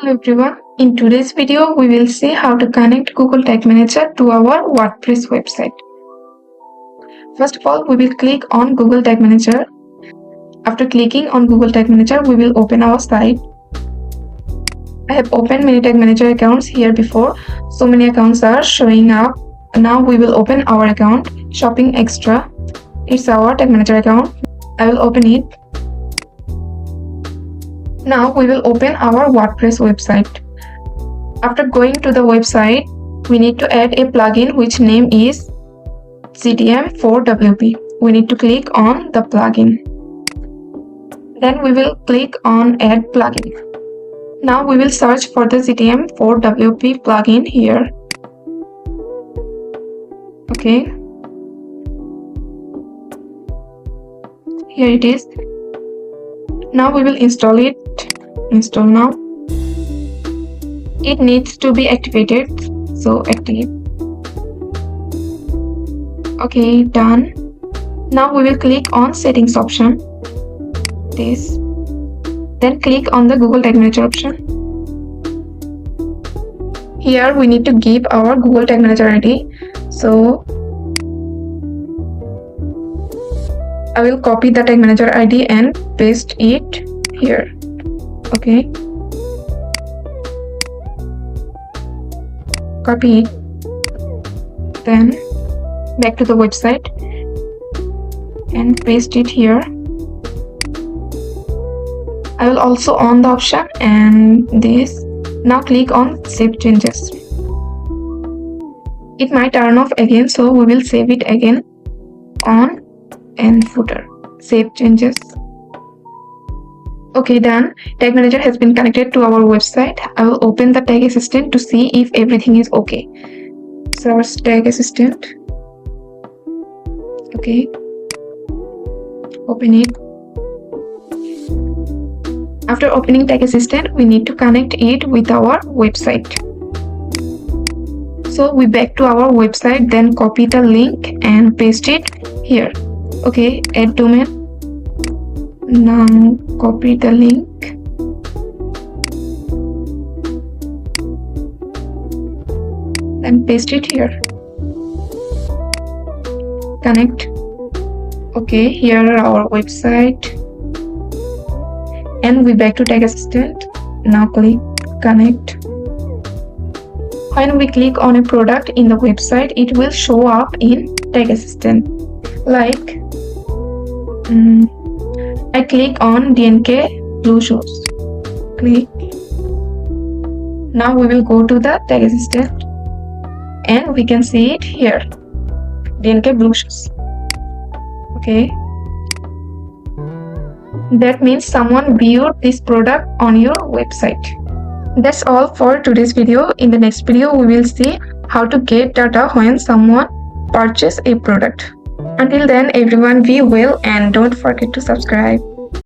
Hello everyone, in today's video we will see how to connect Google Tag Manager to our WordPress website. First of all, we will click on Google Tag Manager. After clicking on Google Tag Manager, we will open our site. I have opened many Tag Manager accounts here before, so many accounts are showing up. Now we will open our account, Shopping Extra. It's our Tag Manager account. I will open it. Now we will open our WordPress website. After going to the website, we need to add a plugin which name is ZTM4WP. We need to click on the plugin. Then we will click on add plugin. Now we will search for the ZTM4WP plugin here. Okay. Here it is. Now we will install it. Install now. It needs to be activated, so active. Okay, done. Now we will click on settings option. This. Then click on the Google Tag Manager option. Here we need to give our Google Tag Manager ID. So I will copy the Tag Manager ID and paste it here. Okay. Copy it. Then back to the website and paste it here. I will also on the option and this. Now click on Save Changes. It might turn off again, so we will save it again on and footer. Save changes. Okay, done. Tag Manager has been connected to our website. I will open the Tag Assistant to see if everything is okay. Search Tag Assistant. Okay. Open it. After opening Tag Assistant, we need to connect it with our website. So we back to our website, then copy the link and paste it here. Okay, add domain. Now copy the link. And paste it here. Connect. Okay, here are our website. And we back to Tag Assistant. Now click Connect. When we click on a product in the website, it will show up in Tag Assistant. Like I click on DNK blue shoes. Click. Now we will go to the Tag Assistant and we can see it here. DNK blue shoes. Okay. That means someone viewed this product on your website. That's all for today's video. In the next video, we will see how to get data when someone purchases a product. Until then, everyone be well and don't forget to subscribe.